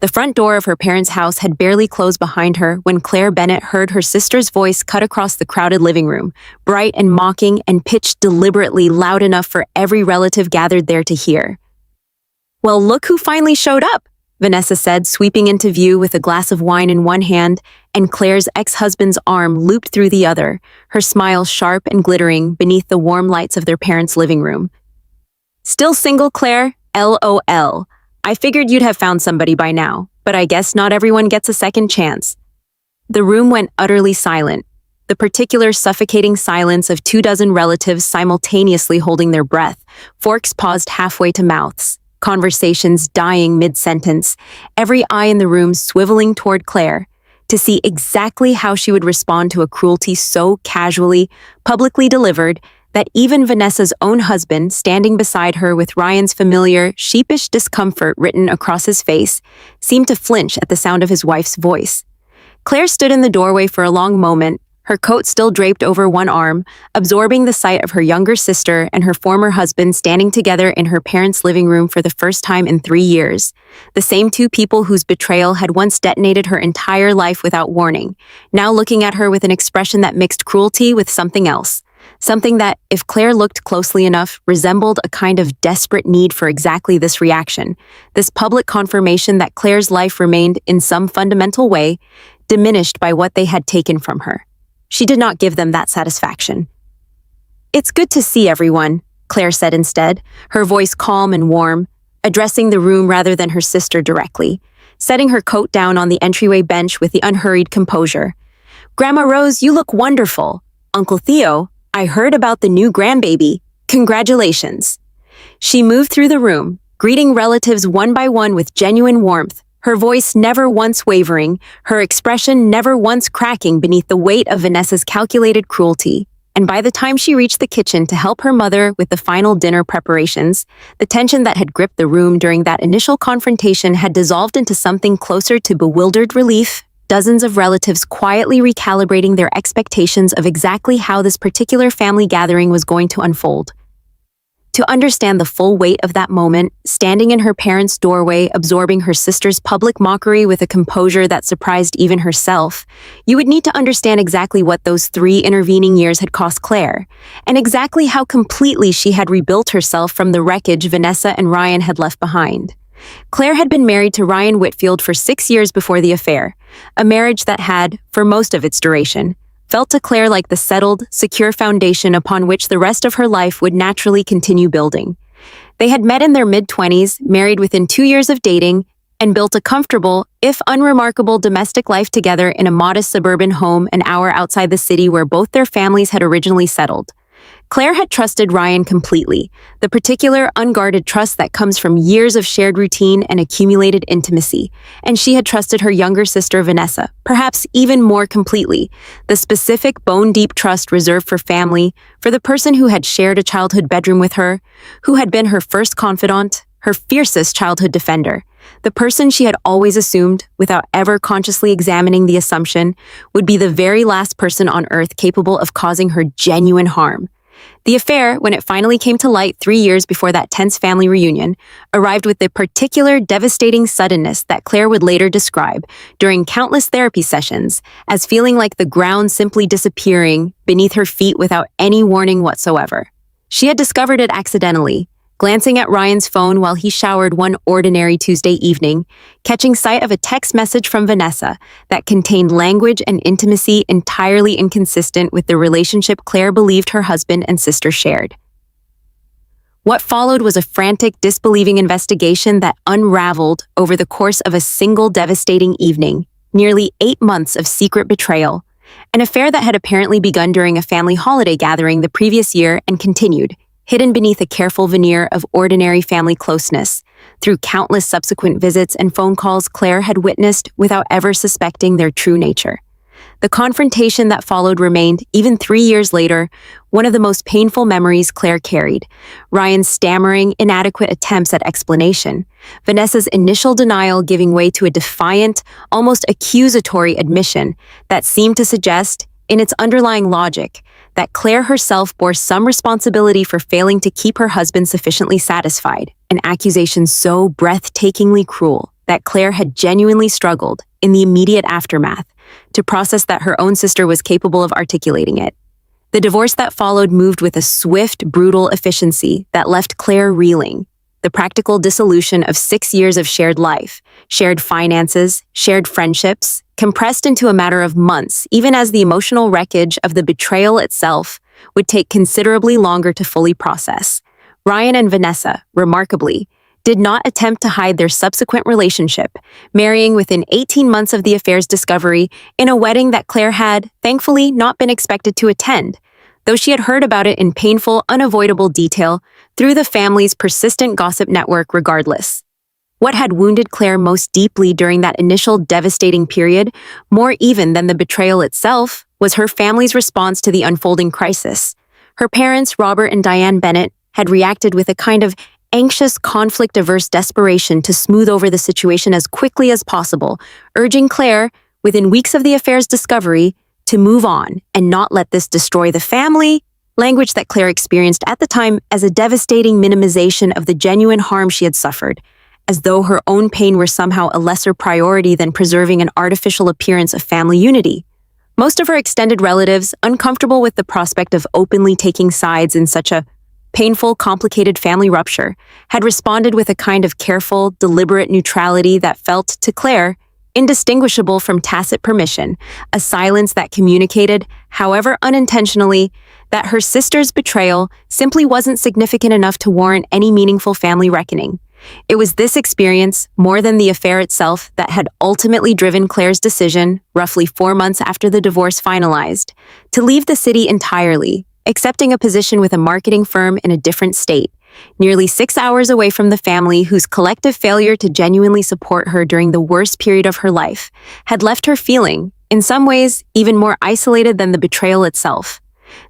The front door of her parents' house had barely closed behind her when Claire Bennett heard her sister's voice cut across the crowded living room, bright and mocking and pitched deliberately loud enough for every relative gathered there to hear. "Well, look who finally showed up," Vanessa said, sweeping into view with a glass of wine in one hand and Claire's ex-husband's arm looped through the other, her smile sharp and glittering beneath the warm lights of their parents' living room. "Still single, Claire? LOL. I figured you'd have found somebody by now, but I guess not everyone gets a second chance." The room went utterly silent, the particular suffocating silence of 24 relatives simultaneously holding their breath, forks paused halfway to mouths, conversations dying mid-sentence, every eye in the room swiveling toward Claire, to see exactly how she would respond to a cruelty so casually, publicly delivered, that even Vanessa's own husband, standing beside her with Ryan's familiar, sheepish discomfort written across his face, seemed to flinch at the sound of his wife's voice. Claire stood in the doorway for a long moment, her coat still draped over one arm, absorbing the sight of her younger sister and her former husband standing together in her parents' living room for the first time in 3 years. The same two people whose betrayal had once detonated her entire life without warning, now looking at her with an expression that mixed cruelty with something else. Something that, if Claire looked closely enough, resembled a kind of desperate need for exactly this reaction, this public confirmation that Claire's life remained, in some fundamental way, diminished by what they had taken from her. She did not give them that satisfaction. "It's good to see everyone," Claire said instead, her voice calm and warm, addressing the room rather than her sister directly, setting her coat down on the entryway bench with the unhurried composure. "Grandma Rose, you look wonderful. Uncle Theo, I heard about the new grandbaby. Congratulations." She moved through the room, greeting relatives one by one with genuine warmth, her voice never once wavering, her expression never once cracking beneath the weight of Vanessa's calculated cruelty. And by the time she reached the kitchen to help her mother with the final dinner preparations, the tension that had gripped the room during that initial confrontation had dissolved into something closer to bewildered relief, dozens of relatives quietly recalibrating their expectations of exactly how this particular family gathering was going to unfold. To understand the full weight of that moment, standing in her parents' doorway, absorbing her sister's public mockery with a composure that surprised even herself, you would need to understand exactly what those 3 intervening years had cost Claire, and exactly how completely she had rebuilt herself from the wreckage Vanessa and Ryan had left behind. Claire had been married to Ryan Whitfield for 6 years before the affair, a marriage that had, for most of its duration, felt to Claire like the settled, secure foundation upon which the rest of her life would naturally continue building. They had met in their mid-20s, married within 2 years of dating, and built a comfortable, if unremarkable, domestic life together in a modest suburban home an hour outside the city where both their families had originally settled. Claire had trusted Ryan completely, the particular unguarded trust that comes from years of shared routine and accumulated intimacy, and she had trusted her younger sister Vanessa, perhaps even more completely, the specific bone-deep trust reserved for family, for the person who had shared a childhood bedroom with her, who had been her first confidant, her fiercest childhood defender, the person she had always assumed, without ever consciously examining the assumption, would be the very last person on earth capable of causing her genuine harm. The affair, when it finally came to light 3 years before that tense family reunion, arrived with the particular devastating suddenness that Claire would later describe, during countless therapy sessions, as feeling like the ground simply disappearing beneath her feet without any warning whatsoever. She had discovered it accidentally, glancing at Ryan's phone while he showered one ordinary Tuesday evening, catching sight of a text message from Vanessa that contained language and intimacy entirely inconsistent with the relationship Claire believed her husband and sister shared. What followed was a frantic, disbelieving investigation that unraveled over the course of a single devastating evening, nearly 8 months of secret betrayal, an affair that had apparently begun during a family holiday gathering the previous year and continued, hidden beneath a careful veneer of ordinary family closeness, through countless subsequent visits and phone calls Claire had witnessed without ever suspecting their true nature. The confrontation that followed remained, even 3 years later, one of the most painful memories Claire carried. Ryan's stammering, inadequate attempts at explanation, Vanessa's initial denial giving way to a defiant, almost accusatory admission that seemed to suggest, in its underlying logic, that Claire herself bore some responsibility for failing to keep her husband sufficiently satisfied, an accusation so breathtakingly cruel that Claire had genuinely struggled, in the immediate aftermath, to process that her own sister was capable of articulating it. The divorce that followed moved with a swift, brutal efficiency that left Claire reeling. The practical dissolution of 6 years of shared life, shared finances, shared friendships, compressed into a matter of months, even as the emotional wreckage of the betrayal itself would take considerably longer to fully process. Ryan and Vanessa, remarkably, did not attempt to hide their subsequent relationship, marrying within 18 months of the affair's discovery in a wedding that Claire had, thankfully, not been expected to attend, though she had heard about it in painful, unavoidable detail through the family's persistent gossip network regardless. What had wounded Claire most deeply during that initial devastating period, more even than the betrayal itself, was her family's response to the unfolding crisis. Her parents, Robert and Diane Bennett, had reacted with a kind of anxious, conflict-averse desperation to smooth over the situation as quickly as possible, urging Claire, within weeks of the affair's discovery, to move on and not let this destroy the family, language that Claire experienced at the time as a devastating minimization of the genuine harm she had suffered, as though her own pain were somehow a lesser priority than preserving an artificial appearance of family unity. Most of her extended relatives, uncomfortable with the prospect of openly taking sides in such a painful, complicated family rupture, had responded with a kind of careful, deliberate neutrality that felt, to Claire, indistinguishable from tacit permission, a silence that communicated, however unintentionally, that her sister's betrayal simply wasn't significant enough to warrant any meaningful family reckoning. It was this experience, more than the affair itself, that had ultimately driven Claire's decision, roughly 4 months after the divorce finalized, to leave the city entirely, accepting a position with a marketing firm in a different state, nearly 6 hours away from the family whose collective failure to genuinely support her during the worst period of her life had left her feeling, in some ways, even more isolated than the betrayal itself.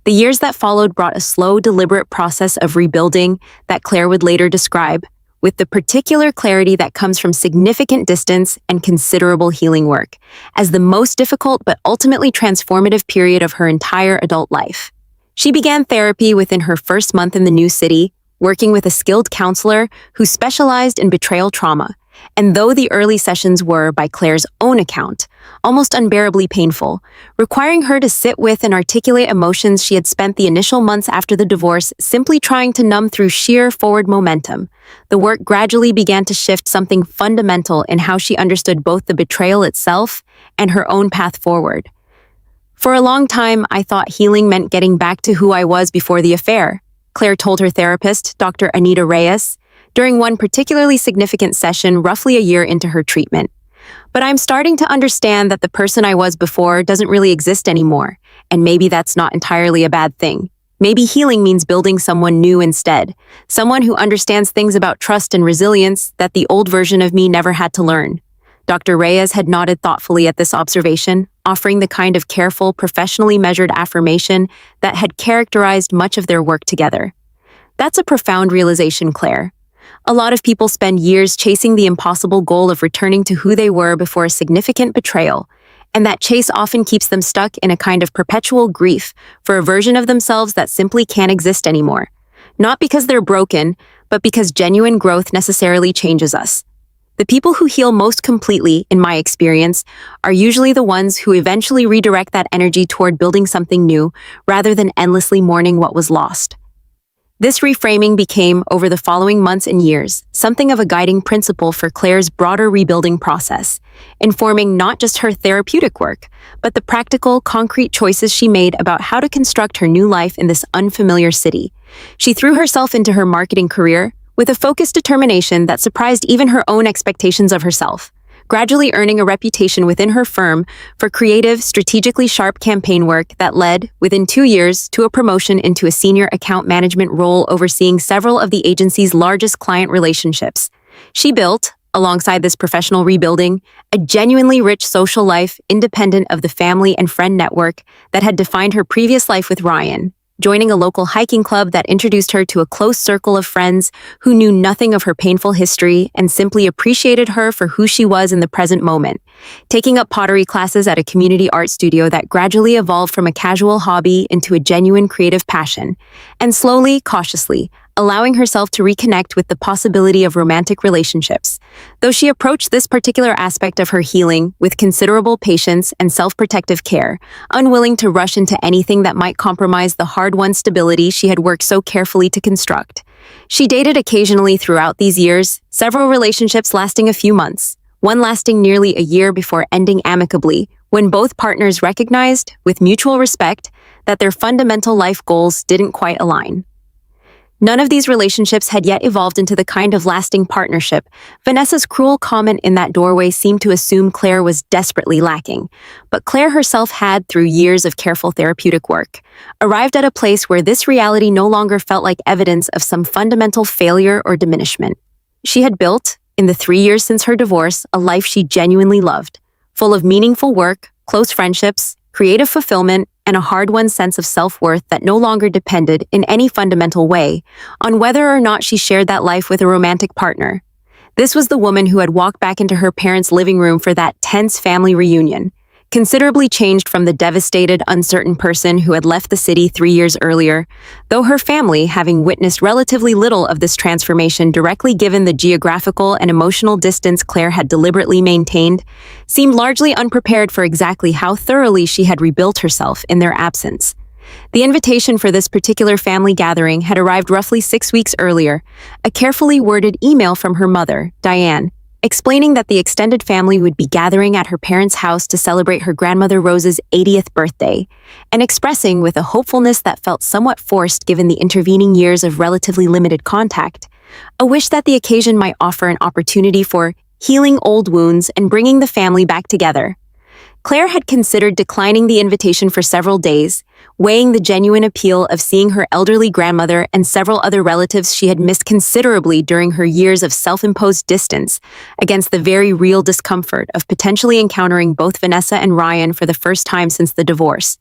The years that followed brought a slow, deliberate process of rebuilding that Claire would later describe, with the particular clarity that comes from significant distance and considerable healing work, as the most difficult but ultimately transformative period of her entire adult life. She began therapy within her first month in the new city, working with a skilled counselor who specialized in betrayal trauma, and though the early sessions were, by Claire's own account, almost unbearably painful, requiring her to sit with and articulate emotions she had spent the initial months after the divorce simply trying to numb through sheer forward momentum, the work gradually began to shift something fundamental in how she understood both the betrayal itself and her own path forward. For a long time, I thought healing meant getting back to who I was before the affair, Claire told her therapist, Dr. Anita Reyes, during one particularly significant session roughly a year into her treatment. But I'm starting to understand that the person I was before doesn't really exist anymore, and maybe that's not entirely a bad thing. Maybe healing means building someone new instead, someone who understands things about trust and resilience that the old version of me never had to learn. Dr. Reyes had nodded thoughtfully at this observation, offering the kind of careful, professionally measured affirmation that had characterized much of their work together. That's a profound realization, Claire. A lot of people spend years chasing the impossible goal of returning to who they were before a significant betrayal, and that chase often keeps them stuck in a kind of perpetual grief for a version of themselves that simply can't exist anymore. Not because they're broken, but because genuine growth necessarily changes us. The people who heal most completely, in my experience, are usually the ones who eventually redirect that energy toward building something new, rather than endlessly mourning what was lost. This reframing became, over the following months and years, something of a guiding principle for Claire's broader rebuilding process, informing not just her therapeutic work, but the practical, concrete choices she made about how to construct her new life in this unfamiliar city. She threw herself into her marketing career with a focused determination that surprised even her own expectations of herself, gradually earning a reputation within her firm for creative, strategically sharp campaign work that led, within 2 years, to a promotion into a senior account management role overseeing several of the agency's largest client relationships. She built, alongside this professional rebuilding, a genuinely rich social life independent of the family and friend network that had defined her previous life with Ryan, joining a local hiking club that introduced her to a close circle of friends who knew nothing of her painful history and simply appreciated her for who she was in the present moment, taking up pottery classes at a community art studio that gradually evolved from a casual hobby into a genuine creative passion, and slowly, cautiously, allowing herself to reconnect with the possibility of romantic relationships, though she approached this particular aspect of her healing with considerable patience and self-protective care, unwilling to rush into anything that might compromise the hard-won stability she had worked so carefully to construct. She dated occasionally throughout these years, several relationships lasting a few months, one lasting nearly a year before ending amicably, when both partners recognized, with mutual respect, that their fundamental life goals didn't quite align. None of these relationships had yet evolved into the kind of lasting partnership. Vanessa's cruel comment in that doorway seemed to assume Claire was desperately lacking, but Claire herself had, through years of careful therapeutic work, arrived at a place where this reality no longer felt like evidence of some fundamental failure or diminishment. She had built, in the 3 years since her divorce, a life she genuinely loved, full of meaningful work, close friendships, creative fulfillment, and a hard-won sense of self-worth that no longer depended, in any fundamental way, on whether or not she shared that life with a romantic partner. This was the woman who had walked back into her parents' living room for that tense family reunion, considerably changed from the devastated, uncertain person who had left the city 3 years earlier, though her family, having witnessed relatively little of this transformation directly given the geographical and emotional distance Claire had deliberately maintained, seemed largely unprepared for exactly how thoroughly she had rebuilt herself in their absence. The invitation for this particular family gathering had arrived roughly 6 weeks earlier, a carefully worded email from her mother, Diane, explaining that the extended family would be gathering at her parents' house to celebrate her grandmother Rose's 80th birthday, and expressing, with a hopefulness that felt somewhat forced given the intervening years of relatively limited contact, a wish that the occasion might offer an opportunity for healing old wounds and bringing the family back together. Claire had considered declining the invitation for several days, weighing the genuine appeal of seeing her elderly grandmother and several other relatives she had missed considerably during her years of self-imposed distance against the very real discomfort of potentially encountering both Vanessa and Ryan for the first time since the divorce.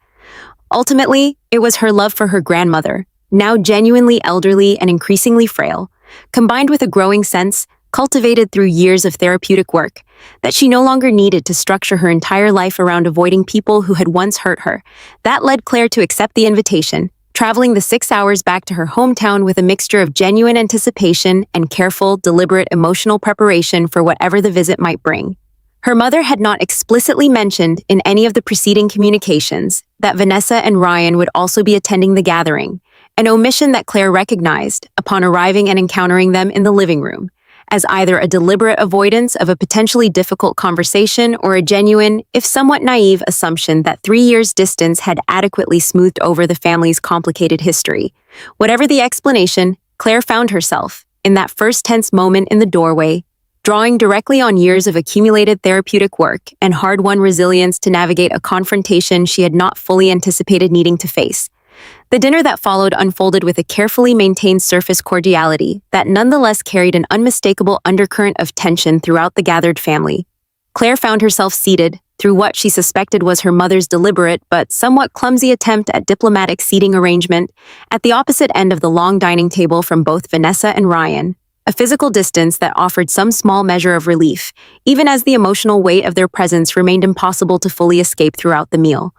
Ultimately, it was her love for her grandmother, now genuinely elderly and increasingly frail, combined with a growing sense, cultivated through years of therapeutic work, that she no longer needed to structure her entire life around avoiding people who had once hurt her. That led Claire to accept the invitation, traveling the 6 hours back to her hometown with a mixture of genuine anticipation and careful, deliberate emotional preparation for whatever the visit might bring. Her mother had not explicitly mentioned in any of the preceding communications that Vanessa and Ryan would also be attending the gathering, an omission that Claire recognized upon arriving and encountering them in the living room, as either a deliberate avoidance of a potentially difficult conversation or a genuine, if somewhat naive, assumption that 3 years' distance had adequately smoothed over the family's complicated history. Whatever the explanation, Claire found herself, in that first tense moment in the doorway, drawing directly on years of accumulated therapeutic work and hard-won resilience to navigate a confrontation she had not fully anticipated needing to face. The dinner that followed unfolded with a carefully maintained surface cordiality that nonetheless carried an unmistakable undercurrent of tension throughout the gathered family. Claire found herself seated, through what she suspected was her mother's deliberate but somewhat clumsy attempt at diplomatic seating arrangement, at the opposite end of the long dining table from both Vanessa and Ryan, a physical distance that offered some small measure of relief, even as the emotional weight of their presence remained impossible to fully escape throughout the meal.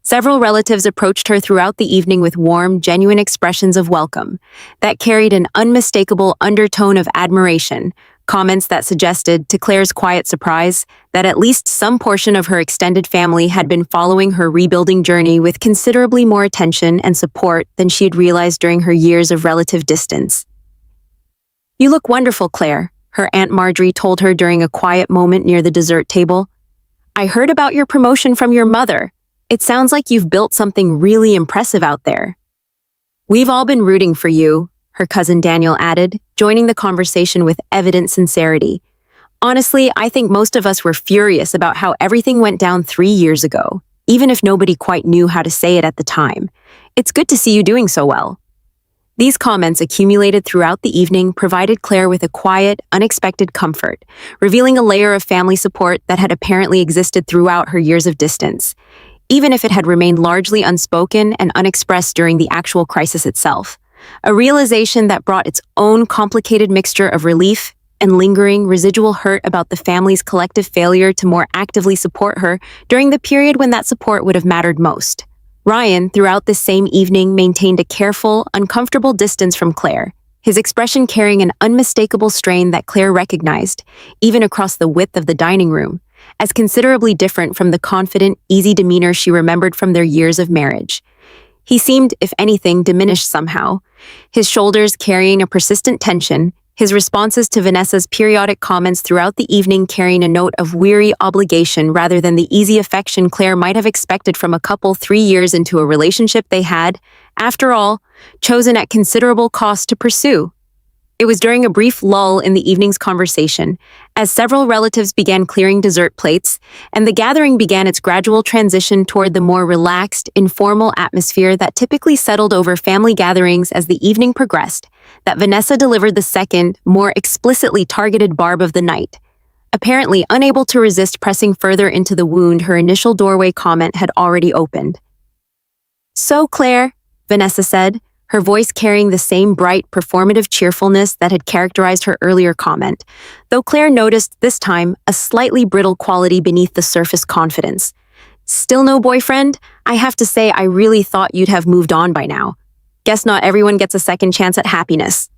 Several relatives approached her throughout the evening with warm, genuine expressions of welcome that carried an unmistakable undertone of admiration, comments that suggested, to Claire's quiet surprise, that at least some portion of her extended family had been following her rebuilding journey with considerably more attention and support than she had realized during her years of relative distance. "You look wonderful, Claire," her Aunt Marjorie told her during a quiet moment near the dessert table. "I heard about your promotion from your mother. It sounds like you've built something really impressive out there." "We've all been rooting for you," her cousin Daniel added, joining the conversation with evident sincerity. "Honestly, I think most of us were furious about how everything went down 3 years ago, even if nobody quite knew how to say it at the time. It's good to see you doing so well." These comments, accumulated throughout the evening, provided Claire with a quiet, unexpected comfort, revealing a layer of family support that had apparently existed throughout her years of distance, even if it had remained largely unspoken and unexpressed during the actual crisis itself. A realization that brought its own complicated mixture of relief and lingering, residual hurt about the family's collective failure to more actively support her during the period when that support would have mattered most. Ryan, throughout this same evening, maintained a careful, uncomfortable distance from Claire, his expression carrying an unmistakable strain that Claire recognized, even across the width of the dining room, as considerably different from the confident, easy demeanor she remembered from their years of marriage. He seemed, if anything, diminished somehow, his shoulders carrying a persistent tension, his responses to Vanessa's periodic comments throughout the evening carrying a note of weary obligation rather than the easy affection Claire might have expected from a couple 3 years into a relationship they had, after all, chosen at considerable cost to pursue. It was during a brief lull in the evening's conversation, as several relatives began clearing dessert plates, and the gathering began its gradual transition toward the more relaxed, informal atmosphere that typically settled over family gatherings as the evening progressed, that Vanessa delivered the second, more explicitly targeted barb of the night. Apparently unable to resist pressing further into the wound her initial doorway comment had already opened. "So, Claire," Vanessa said, her voice carrying the same bright, performative cheerfulness that had characterized her earlier comment, though Claire noticed this time a slightly brittle quality beneath the surface confidence. "Still no boyfriend? I have to say I really thought you'd have moved on by now. Guess not everyone gets a second chance at happiness."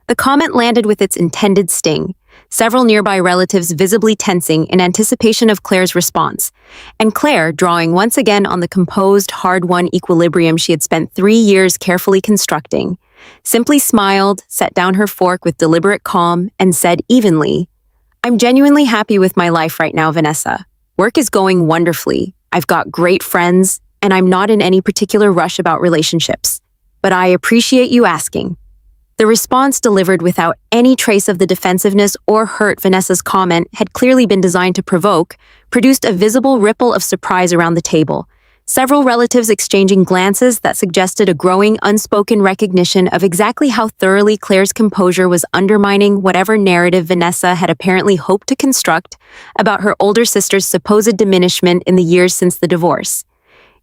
The comment landed with its intended sting, several nearby relatives visibly tensing in anticipation of Claire's response, and Claire, drawing once again on the composed, hard-won equilibrium she had spent 3 years carefully constructing, simply smiled, set down her fork with deliberate calm, and said evenly, "I'm genuinely happy with my life right now, Vanessa. Work is going wonderfully. I've got great friends, and I'm not in any particular rush about relationships. But I appreciate you asking." The response, delivered without any trace of the defensiveness or hurt Vanessa's comment had clearly been designed to provoke, produced a visible ripple of surprise around the table, several relatives exchanging glances that suggested a growing unspoken recognition of exactly how thoroughly Claire's composure was undermining whatever narrative Vanessa had apparently hoped to construct about her older sister's supposed diminishment in the years since the divorce.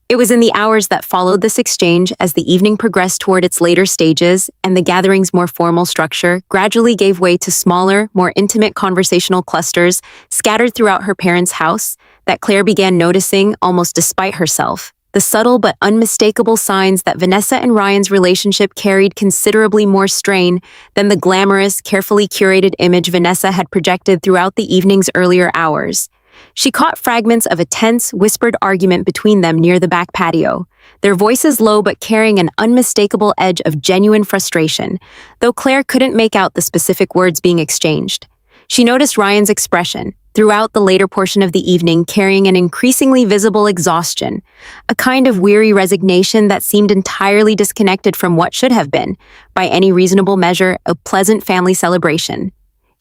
It was in the hours that followed this exchange, as the evening progressed toward its later stages and the gathering's more formal structure gradually gave way to smaller, more intimate conversational clusters scattered throughout her parents' house, that Claire began noticing, almost despite herself, the subtle but unmistakable signs that Vanessa and Ryan's relationship carried considerably more strain than the glamorous, carefully curated image Vanessa had projected throughout the evening's earlier hours. She caught fragments of a tense, whispered argument between them near the back patio, their voices low but carrying an unmistakable edge of genuine frustration, though Claire couldn't make out the specific words being exchanged. She noticed Ryan's expression, throughout the later portion of the evening, carrying an increasingly visible exhaustion, a kind of weary resignation that seemed entirely disconnected from what should have been, by any reasonable measure, a pleasant family celebration.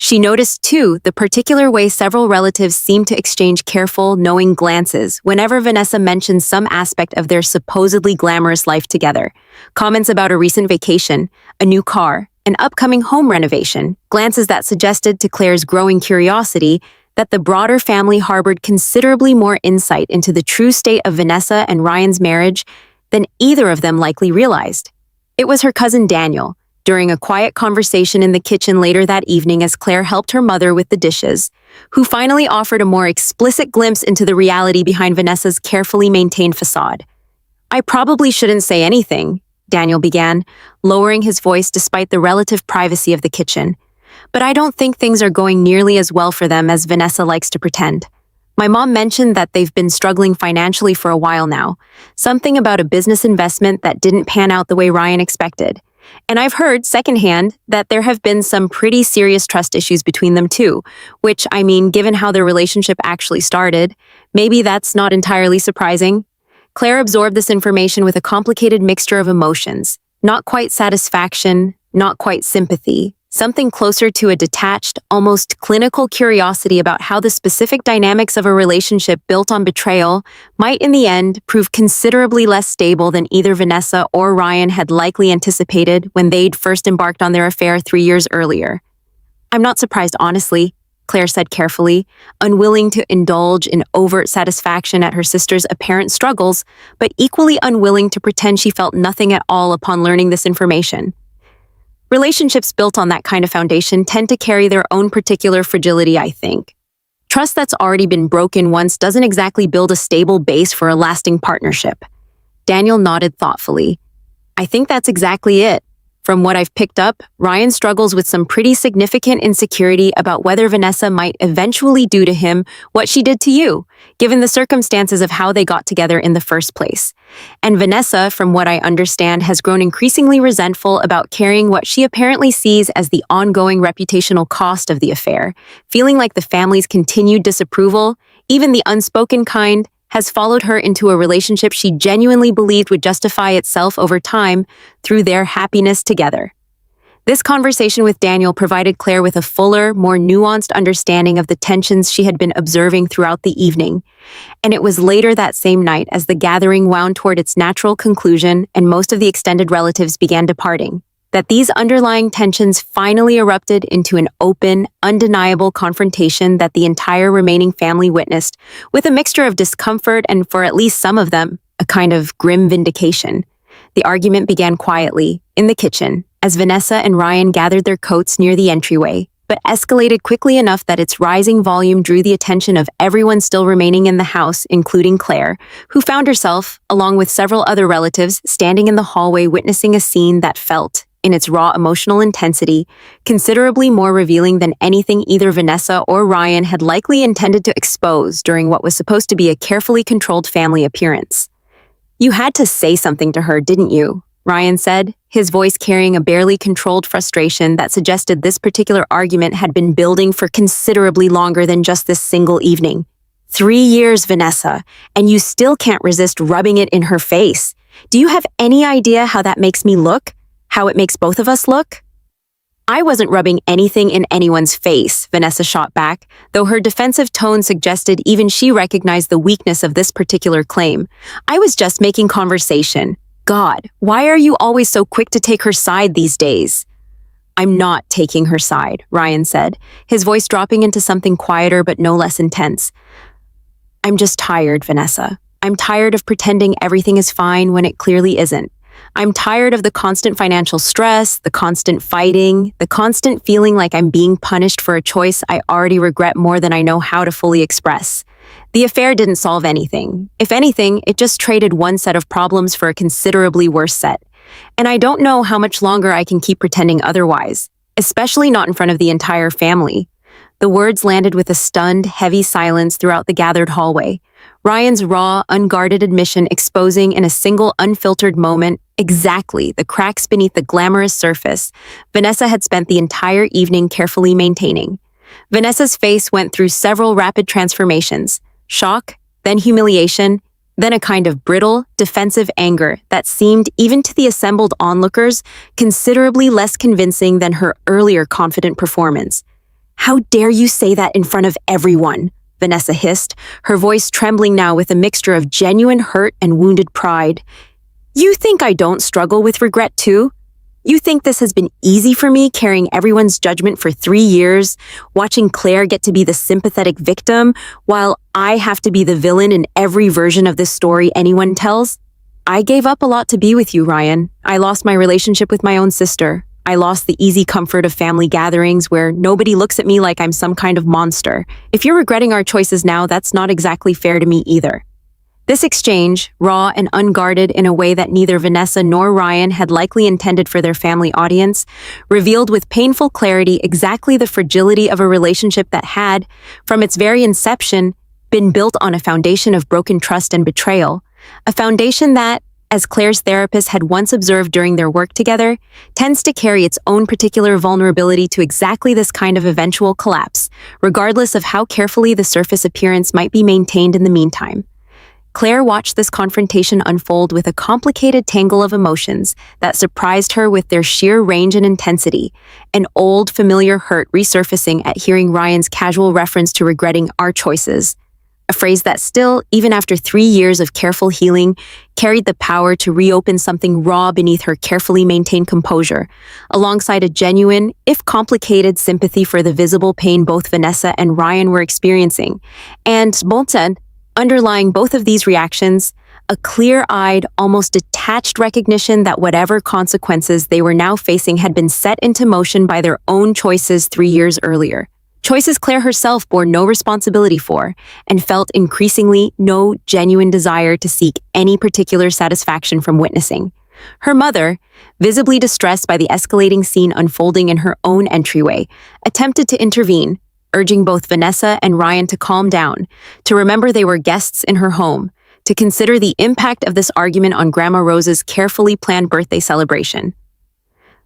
She noticed, too, the particular way several relatives seemed to exchange careful, knowing glances whenever Vanessa mentioned some aspect of their supposedly glamorous life together. Comments about a recent vacation, a new car, an upcoming home renovation, glances that suggested to Claire's growing curiosity that the broader family harbored considerably more insight into the true state of Vanessa and Ryan's marriage than either of them likely realized. It was her cousin Daniel, during a quiet conversation in the kitchen later that evening as Claire helped her mother with the dishes, who finally offered a more explicit glimpse into the reality behind Vanessa's carefully maintained facade. "I probably shouldn't say anything," Daniel began, lowering his voice despite the relative privacy of the kitchen. "But I don't think things are going nearly as well for them as Vanessa likes to pretend. My mom mentioned that they've been struggling financially for a while now, something about a business investment that didn't pan out the way Ryan expected. And I've heard secondhand that there have been some pretty serious trust issues between them too, which, I mean, given how their relationship actually started, maybe that's not entirely surprising." Claire absorbed this information with a complicated mixture of emotions, not quite satisfaction, not quite sympathy, something closer to a detached, almost clinical curiosity about how the specific dynamics of a relationship built on betrayal might in the end prove considerably less stable than either Vanessa or Ryan had likely anticipated when they'd first embarked on their affair 3 years earlier. "I'm not surprised, honestly," Claire said carefully, unwilling to indulge in overt satisfaction at her sister's apparent struggles, but equally unwilling to pretend she felt nothing at all upon learning this information. Relationships built on that kind of foundation tend to carry their own particular fragility, I think. Trust that's already been broken once doesn't exactly build a stable base for a lasting partnership. Daniel nodded thoughtfully. "I think that's exactly it. From what I've picked up, Ryan struggles with some pretty significant insecurity about whether Vanessa might eventually do to him what she did to you, given the circumstances of how they got together in the first place. And Vanessa, from what I understand, has grown increasingly resentful about carrying what she apparently sees as the ongoing reputational cost of the affair, feeling like the family's continued disapproval, even the unspoken kind, has followed her into a relationship she genuinely believed would justify itself over time through their happiness together. This conversation with Daniel provided Claire with a fuller, more nuanced understanding of the tensions she had been observing throughout the evening, and it was later that same night, as the gathering wound toward its natural conclusion and most of the extended relatives began departing, that these underlying tensions finally erupted into an open, undeniable confrontation that the entire remaining family witnessed, with a mixture of discomfort and, for at least some of them, a kind of grim vindication. The argument began quietly, in the kitchen, as Vanessa and Ryan gathered their coats near the entryway, but escalated quickly enough that its rising volume drew the attention of everyone still remaining in the house, including Claire, who found herself, along with several other relatives, standing in the hallway witnessing a scene that felt, in its raw emotional intensity, considerably more revealing than anything either Vanessa or Ryan had likely intended to expose during what was supposed to be a carefully controlled family appearance. "You had to say something to her, didn't you?" Ryan said, his voice carrying a barely controlled frustration that suggested this particular argument had been building for considerably longer than just this single evening. 3 years, Vanessa, and you still can't resist rubbing it in her face. Do you have any idea how that makes me look? How it makes both of us look? "I wasn't rubbing anything in anyone's face," Vanessa shot back, though her defensive tone suggested even she recognized the weakness of this particular claim. "I was just making conversation. God, why are you always so quick to take her side these days?" "I'm not taking her side," Ryan said, his voice dropping into something quieter but no less intense. "I'm just tired, Vanessa. I'm tired of pretending everything is fine when it clearly isn't. I'm tired of the constant financial stress, the constant fighting, the constant feeling like I'm being punished for a choice I already regret more than I know how to fully express. The affair didn't solve anything. If anything, it just traded one set of problems for a considerably worse set. And I don't know how much longer I can keep pretending otherwise, especially not in front of the entire family." The words landed with a stunned, heavy silence throughout the gathered hallway. Ryan's raw, unguarded admission exposing in a single unfiltered moment exactly the cracks beneath the glamorous surface Vanessa had spent the entire evening carefully maintaining. Vanessa's face went through several rapid transformations: shock, then humiliation, then a kind of brittle, defensive anger that seemed, even to the assembled onlookers, considerably less convincing than her earlier confident performance. "How dare you say that in front of everyone?" Vanessa hissed, her voice trembling now with a mixture of genuine hurt and wounded pride. "You think I don't struggle with regret too? You think this has been easy for me, carrying everyone's judgment for 3 years, watching Claire get to be the sympathetic victim, while I have to be the villain in every version of this story anyone tells? I gave up a lot to be with you, Ryan. I lost my relationship with my own sister. I lost the easy comfort of family gatherings where nobody looks at me like I'm some kind of monster. If you're regretting our choices now, that's not exactly fair to me either." This exchange, raw and unguarded in a way that neither Vanessa nor Ryan had likely intended for their family audience, revealed with painful clarity exactly the fragility of a relationship that had, from its very inception, been built on a foundation of broken trust and betrayal, a foundation that, as Claire's therapist had once observed during their work together, tends to carry its own particular vulnerability to exactly this kind of eventual collapse, regardless of how carefully the surface appearance might be maintained in the meantime. Claire watched this confrontation unfold with a complicated tangle of emotions that surprised her with their sheer range and intensity, an old, familiar hurt resurfacing at hearing Ryan's casual reference to regretting our choices, a phrase that still, even after 3 years of careful healing, carried the power to reopen something raw beneath her carefully maintained composure, alongside a genuine, if complicated, sympathy for the visible pain both Vanessa and Ryan were experiencing. And, bon said, underlying both of these reactions, a clear-eyed, almost detached recognition that whatever consequences they were now facing had been set into motion by their own choices 3 years earlier. Choices Claire herself bore no responsibility for, and felt increasingly no genuine desire to seek any particular satisfaction from witnessing. Her mother, visibly distressed by the escalating scene unfolding in her own entryway, attempted to intervene, urging both Vanessa and Ryan to calm down, to remember they were guests in her home, to consider the impact of this argument on Grandma Rose's carefully planned birthday celebration.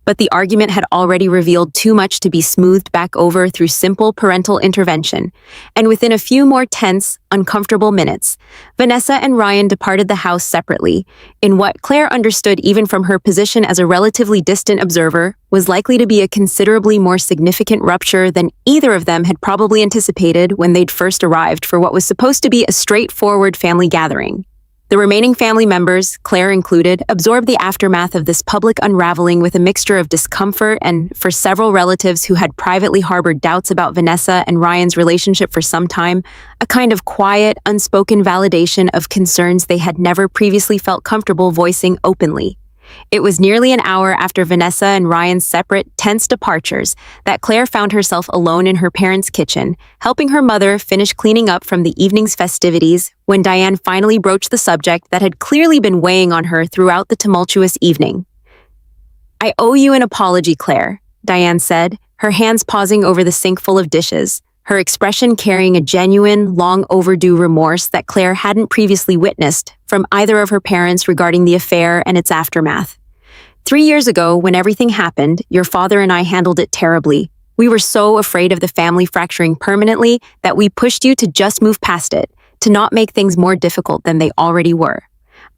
But the argument had already revealed too much to be smoothed back over through simple parental intervention, and within a few more tense, uncomfortable minutes, Vanessa and Ryan departed the house separately, in what Claire understood even from her position as a relatively distant observer was likely to be a considerably more significant rupture than either of them had probably anticipated when they'd first arrived for what was supposed to be a straightforward family gathering. The remaining family members, Claire included, absorbed the aftermath of this public unraveling with a mixture of discomfort and, for several relatives who had privately harbored doubts about Vanessa and Ryan's relationship for some time, a kind of quiet, unspoken validation of concerns they had never previously felt comfortable voicing openly. It was nearly an hour after Vanessa and Ryan's separate, tense departures that Claire found herself alone in her parents' kitchen, helping her mother finish cleaning up from the evening's festivities when Diane finally broached the subject that had clearly been weighing on her throughout the tumultuous evening. "I owe you an apology, Claire," Diane said, her hands pausing over the sink full of dishes, her expression carrying a genuine, long-overdue remorse that Claire hadn't previously witnessed from either of her parents regarding the affair and its aftermath. 3 years ago, when everything happened, your father and I handled it terribly. We were so afraid of the family fracturing permanently that we pushed you to just move past it, to not make things more difficult than they already were.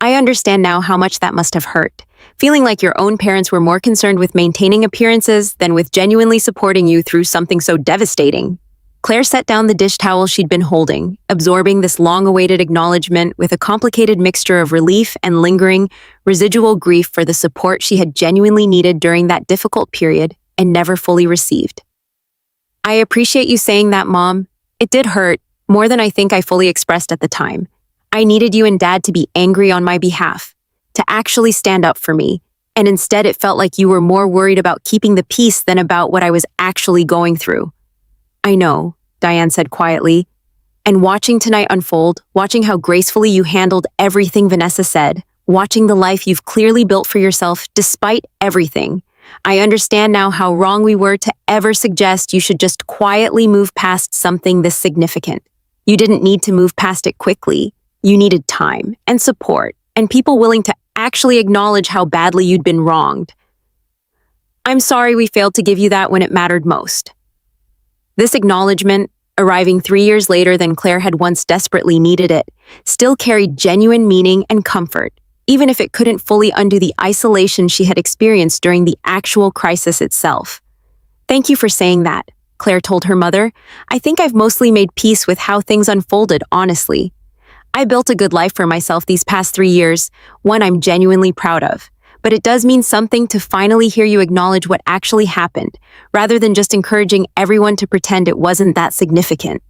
I understand now how much that must have hurt, feeling like your own parents were more concerned with maintaining appearances than with genuinely supporting you through something so devastating. Claire set down the dish towel she'd been holding, absorbing this long-awaited acknowledgement with a complicated mixture of relief and lingering, residual grief for the support she had genuinely needed during that difficult period and never fully received. "I appreciate you saying that, Mom. It did hurt, more than I think I fully expressed at the time. I needed you and Dad to be angry on my behalf, to actually stand up for me, and instead it felt like you were more worried about keeping the peace than about what I was actually going through." "I know," Diane said quietly, "and watching tonight unfold, watching how gracefully you handled everything Vanessa said, watching the life you've clearly built for yourself despite everything, I understand now how wrong we were to ever suggest you should just quietly move past something this significant. You didn't need to move past it quickly. You needed time and support and people willing to actually acknowledge how badly you'd been wronged. I'm sorry we failed to give you that when it mattered most." This acknowledgement, arriving 3 years later than Claire had once desperately needed it, still carried genuine meaning and comfort, even if it couldn't fully undo the isolation she had experienced during the actual crisis itself. "Thank you for saying that," Claire told her mother. "I think I've mostly made peace with how things unfolded, honestly. I built a good life for myself these past 3 years, one I'm genuinely proud of. But it does mean something to finally hear you acknowledge what actually happened, rather than just encouraging everyone to pretend it wasn't that significant."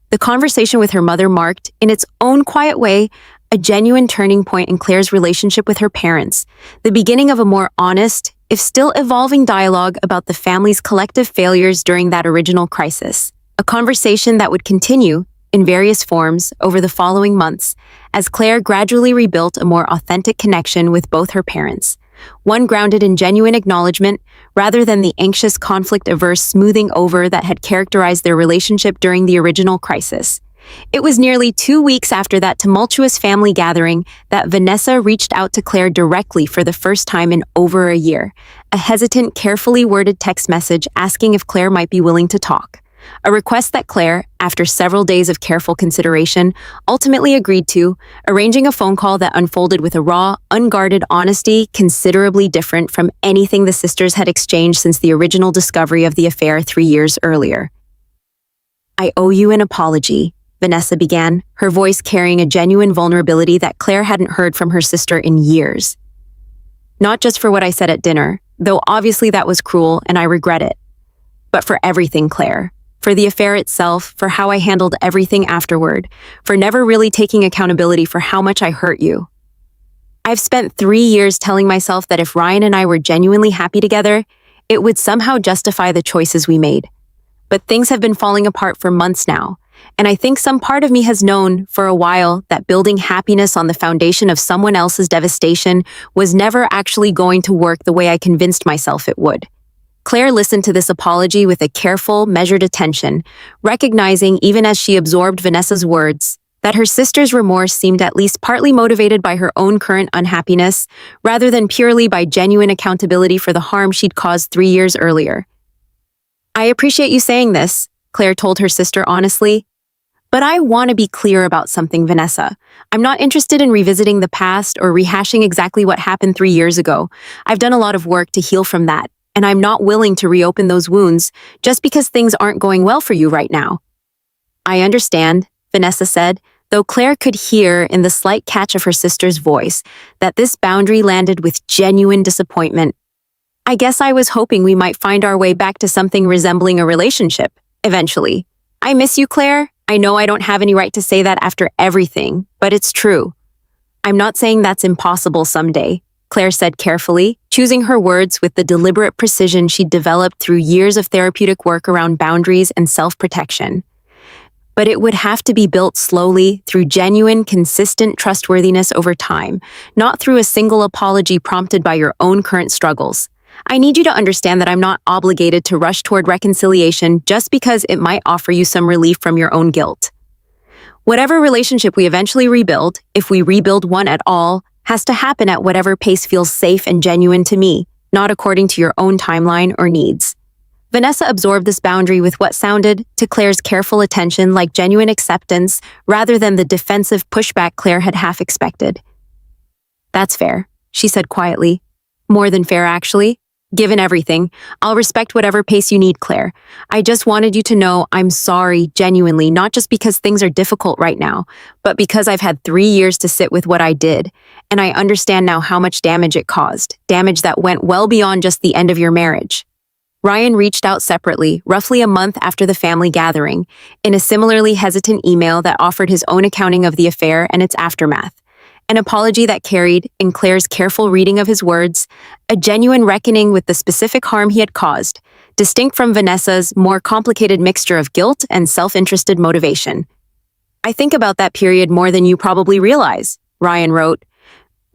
The conversation with her mother marked, in its own quiet way, a genuine turning point in Claire's relationship with her parents, the beginning of a more honest, if still evolving dialogue about the family's collective failures during that original crisis. A conversation that would continue, in various forms, over the following months, as Claire gradually rebuilt a more authentic connection with both her parents, one grounded in genuine acknowledgement rather than the anxious, conflict-averse smoothing over that had characterized their relationship during the original crisis. It was nearly 2 weeks after that tumultuous family gathering that Vanessa reached out to Claire directly for the first time in over a year, a hesitant, carefully worded text message asking if Claire might be willing to talk. A request that Claire, after several days of careful consideration, ultimately agreed to, arranging a phone call that unfolded with a raw, unguarded honesty considerably different from anything the sisters had exchanged since the original discovery of the affair 3 years earlier. "I owe you an apology," Vanessa began, her voice carrying a genuine vulnerability that Claire hadn't heard from her sister in years. "Not just for what I said at dinner, though obviously that was cruel and I regret it, but for everything, Claire. For the affair itself, for how I handled everything afterward, for never really taking accountability for how much I hurt you. I've spent 3 years telling myself that if Ryan and I were genuinely happy together, it would somehow justify the choices we made. But things have been falling apart for months now, And I think some part of me has known for a while that building happiness on the foundation of someone else's devastation was never actually going to work the way I convinced myself it would. Claire listened to this apology with a careful, measured attention, recognizing, even as she absorbed Vanessa's words, that her sister's remorse seemed at least partly motivated by her own current unhappiness, rather than purely by genuine accountability for the harm she'd caused 3 years earlier. "I appreciate you saying this," Claire told her sister honestly. "But I want to be clear about something, Vanessa. I'm not interested in revisiting the past or rehashing exactly what happened 3 years ago. I've done a lot of work to heal from that, and I'm not willing to reopen those wounds just because things aren't going well for you right now." "I understand," Vanessa said, though Claire could hear in the slight catch of her sister's voice that this boundary landed with genuine disappointment. "I guess I was hoping we might find our way back to something resembling a relationship, eventually. I miss you, Claire. I know I don't have any right to say that after everything, but it's true. I'm not saying that's impossible someday," Claire said carefully, choosing her words with the deliberate precision she'd developed through years of therapeutic work around boundaries and self-protection. "But it would have to be built slowly, through genuine, consistent trustworthiness over time, not through a single apology prompted by your own current struggles. I need you to understand that I'm not obligated to rush toward reconciliation just because it might offer you some relief from your own guilt. Whatever relationship we eventually rebuild, if we rebuild one at all, has to happen at whatever pace feels safe and genuine to me, not according to your own timeline or needs." Vanessa absorbed this boundary with what sounded, to Claire's careful attention, like genuine acceptance rather than the defensive pushback Claire had half expected. "That's fair," she said quietly. "More than fair, actually. Given everything, I'll respect whatever pace you need, Claire. I just wanted you to know I'm sorry, genuinely, not just because things are difficult right now, but because I've had 3 years to sit with what I did, and I understand now how much damage it caused, damage that went well beyond just the end of your marriage." Ryan reached out separately, roughly a month after the family gathering, in a similarly hesitant email that offered his own accounting of the affair and its aftermath. An apology that carried, in Claire's careful reading of his words, a genuine reckoning with the specific harm he had caused, distinct from Vanessa's more complicated mixture of guilt and self-interested motivation. "I think about that period more than you probably realize," Ryan wrote,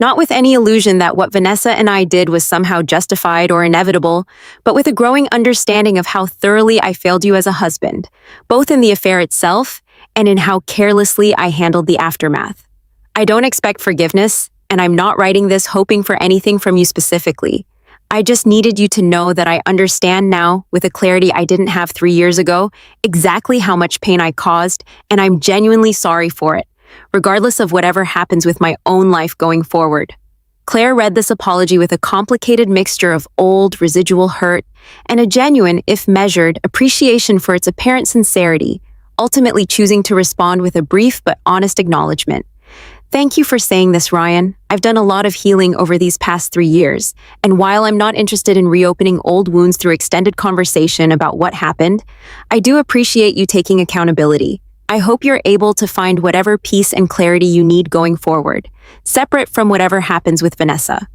not with any illusion that what Vanessa and I did was somehow justified or inevitable, but with a growing understanding of how thoroughly I failed you as a husband, both in the affair itself and in how carelessly I handled the aftermath. I don't expect forgiveness, and I'm not writing this hoping for anything from you specifically. I just needed you to know that I understand now, with a clarity I didn't have 3 years ago, exactly how much pain I caused, and I'm genuinely sorry for it, regardless of whatever happens with my own life going forward." Claire read this apology with a complicated mixture of old, residual hurt and a genuine, if measured, appreciation for its apparent sincerity, ultimately choosing to respond with a brief but honest acknowledgement. "Thank you for saying this, Ryan. I've done a lot of healing over these past 3 years, and while I'm not interested in reopening old wounds through extended conversation about what happened, I do appreciate you taking accountability. I hope you're able to find whatever peace and clarity you need going forward, separate from whatever happens with Vanessa."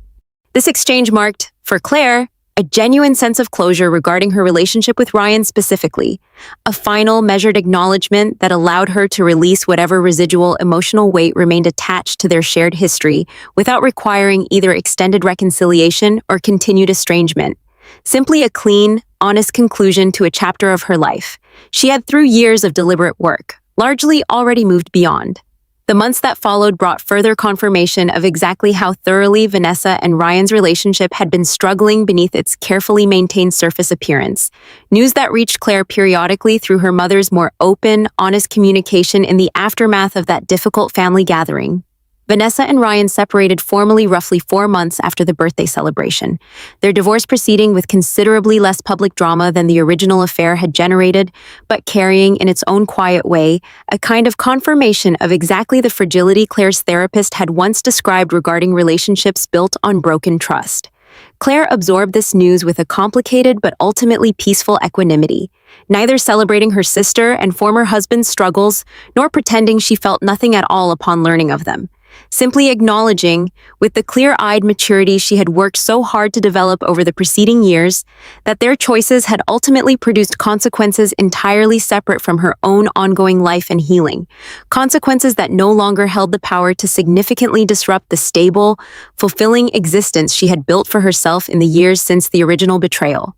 This exchange marked, for Claire, a genuine sense of closure regarding her relationship with Ryan specifically, a final, measured acknowledgement that allowed her to release whatever residual emotional weight remained attached to their shared history without requiring either extended reconciliation or continued estrangement. Simply a clean, honest conclusion to a chapter of her life. She had, through years of deliberate work, largely already moved beyond. The months that followed brought further confirmation of exactly how thoroughly Vanessa and Ryan's relationship had been struggling beneath its carefully maintained surface appearance. News that reached Claire periodically through her mother's more open, honest communication in the aftermath of that difficult family gathering. Vanessa and Ryan separated formally roughly 4 months after the birthday celebration, their divorce proceeding with considerably less public drama than the original affair had generated, but carrying, in its own quiet way, a kind of confirmation of exactly the fragility Claire's therapist had once described regarding relationships built on broken trust. Claire absorbed this news with a complicated but ultimately peaceful equanimity, neither celebrating her sister and former husband's struggles nor pretending she felt nothing at all upon learning of them. simply acknowledging, with the clear-eyed maturity she had worked so hard to develop over the preceding years, that their choices had ultimately produced consequences entirely separate from her own ongoing life and healing, consequences that no longer held the power to significantly disrupt the stable, fulfilling existence she had built for herself in the years since the original betrayal.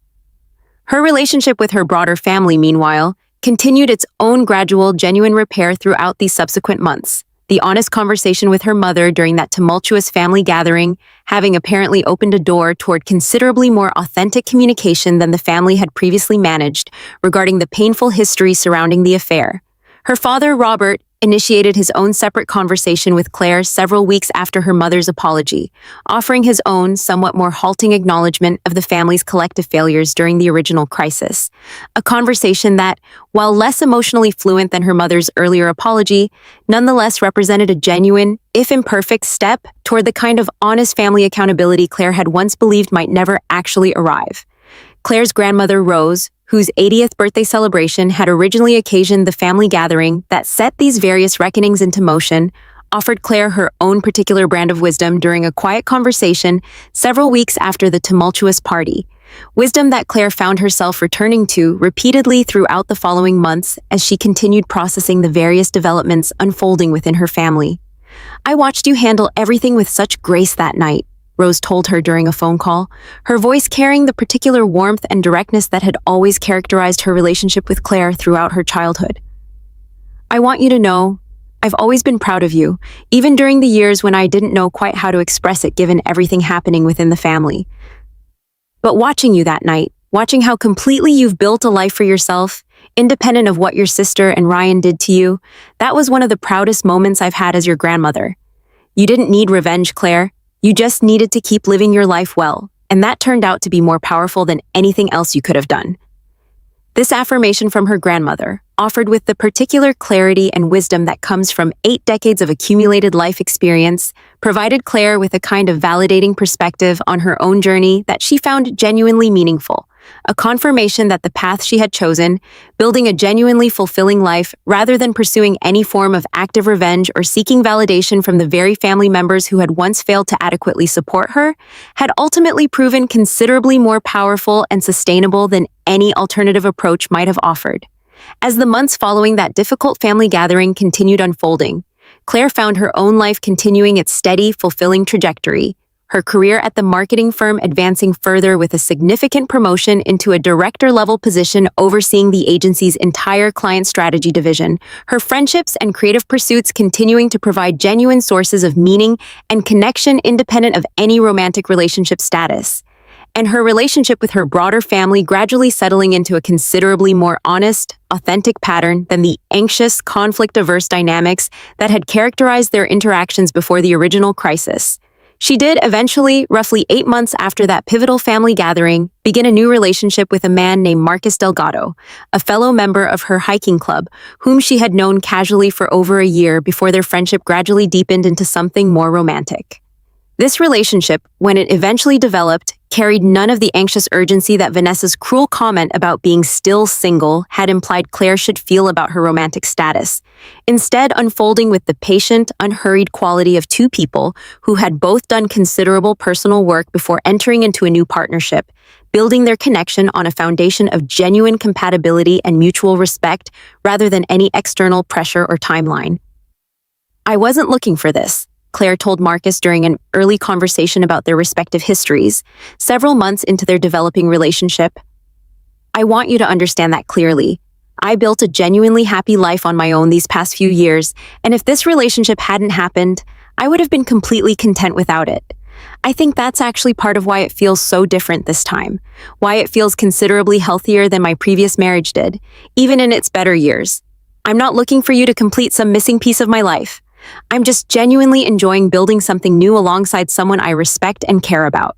Her relationship with her broader family, meanwhile, continued its own gradual, genuine repair throughout these subsequent months. The honest conversation with her mother during that tumultuous family gathering, having apparently opened a door toward considerably more authentic communication than the family had previously managed regarding the painful history surrounding the affair. Her father, Robert, initiated his own separate conversation with Claire several weeks after her mother's apology, offering his own, somewhat more halting acknowledgement of the family's collective failures during the original crisis. A conversation that, while less emotionally fluent than her mother's earlier apology, nonetheless represented a genuine, if imperfect, step toward the kind of honest family accountability Claire had once believed might never actually arrive. Claire's grandmother, Rose, whose 80th birthday celebration had originally occasioned the family gathering that set these various reckonings into motion, offered Claire her own particular brand of wisdom during a quiet conversation several weeks after the tumultuous party. Wisdom that Claire found herself returning to repeatedly throughout the following months as she continued processing the various developments unfolding within her family. "I watched you handle everything with such grace that night," Rose told her during a phone call, her voice carrying the particular warmth and directness that had always characterized her relationship with Claire throughout her childhood. "I want you to know, I've always been proud of you, even during the years when I didn't know quite how to express it given everything happening within the family. But watching you that night, watching how completely you've built a life for yourself, independent of what your sister and Ryan did to you, that was one of the proudest moments I've had as your grandmother. You didn't need revenge, Claire. You just needed to keep living your life well, and that turned out to be more powerful than anything else you could have done." This affirmation from her grandmother, offered with the particular clarity and wisdom that comes from 8 decades of accumulated life experience, provided Claire with a kind of validating perspective on her own journey that she found genuinely meaningful. A confirmation that the path she had chosen, building a genuinely fulfilling life rather than pursuing any form of active revenge or seeking validation from the very family members who had once failed to adequately support her, had ultimately proven considerably more powerful and sustainable than any alternative approach might have offered. As the months following that difficult family gathering continued unfolding, Claire found her own life continuing its steady, fulfilling trajectory, her career at the marketing firm advancing further with a significant promotion into a director-level position overseeing the agency's entire client strategy division, her friendships and creative pursuits continuing to provide genuine sources of meaning and connection independent of any romantic relationship status, and her relationship with her broader family gradually settling into a considerably more honest, authentic pattern than the anxious, conflict-averse dynamics that had characterized their interactions before the original crisis. She did eventually, roughly 8 months after that pivotal family gathering, begin a new relationship with a man named Marcus Delgado, a fellow member of her hiking club, whom she had known casually for over a year before their friendship gradually deepened into something more romantic. This relationship, when it eventually developed, carried none of the anxious urgency that Vanessa's cruel comment about being still single had implied Claire should feel about her romantic status, instead unfolding with the patient, unhurried quality of two people who had both done considerable personal work before entering into a new partnership, building their connection on a foundation of genuine compatibility and mutual respect rather than any external pressure or timeline. "I wasn't looking for this," Claire told Marcus during an early conversation about their respective histories, several months into their developing relationship. "I want you to understand that clearly. I built a genuinely happy life on my own these past few years, and if this relationship hadn't happened, I would have been completely content without it. I think that's actually part of why it feels so different this time, why it feels considerably healthier than my previous marriage did, even in its better years. I'm not looking for you to complete some missing piece of my life. I'm just genuinely enjoying building something new alongside someone I respect and care about."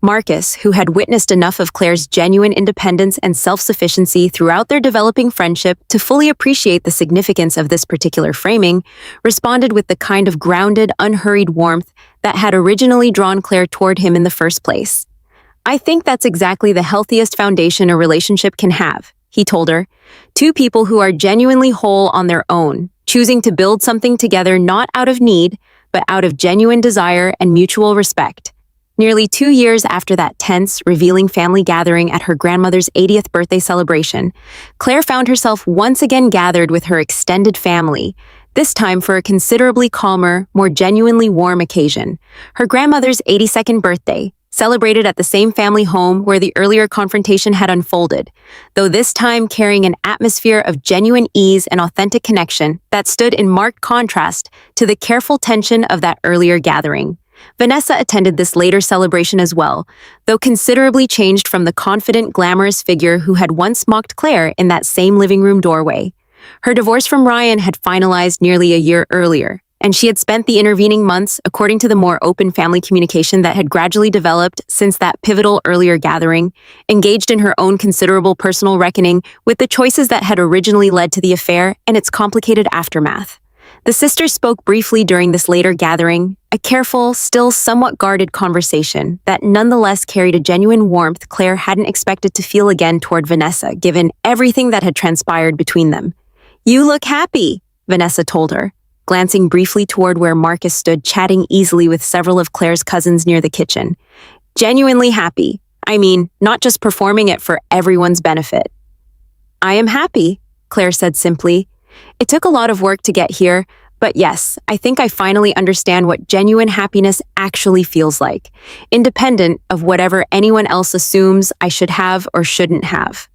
Marcus, who had witnessed enough of Claire's genuine independence and self-sufficiency throughout their developing friendship to fully appreciate the significance of this particular framing, responded with the kind of grounded, unhurried warmth that had originally drawn Claire toward him in the first place. "I think that's exactly the healthiest foundation a relationship can have," he told her. "Two people who are genuinely whole on their own, choosing to build something together not out of need, but out of genuine desire and mutual respect. Nearly 2 years after that tense, revealing family gathering at her grandmother's 80th birthday celebration, Claire found herself once again gathered with her extended family, this time for a considerably calmer, more genuinely warm occasion. Her grandmother's 82nd birthday, celebrated at the same family home where the earlier confrontation had unfolded, though this time carrying an atmosphere of genuine ease and authentic connection that stood in marked contrast to the careful tension of that earlier gathering. Vanessa attended this later celebration as well, though considerably changed from the confident, glamorous figure who had once mocked Claire in that same living room doorway. Her divorce from Ryan had finalized nearly a year earlier, and she had spent the intervening months, according to the more open family communication that had gradually developed since that pivotal earlier gathering, engaged in her own considerable personal reckoning with the choices that had originally led to the affair and its complicated aftermath. The sisters spoke briefly during this later gathering, a careful, still somewhat guarded conversation that nonetheless carried a genuine warmth Claire hadn't expected to feel again toward Vanessa, given everything that had transpired between them. "You look happy," Vanessa told her, glancing briefly toward where Marcus stood chatting easily with several of Claire's cousins near the kitchen. "Genuinely happy. I mean, not just performing it for everyone's benefit." "I am happy," Claire said simply. "It took a lot of work to get here, but yes, I think I finally understand what genuine happiness actually feels like, independent of whatever anyone else assumes I should have or shouldn't have."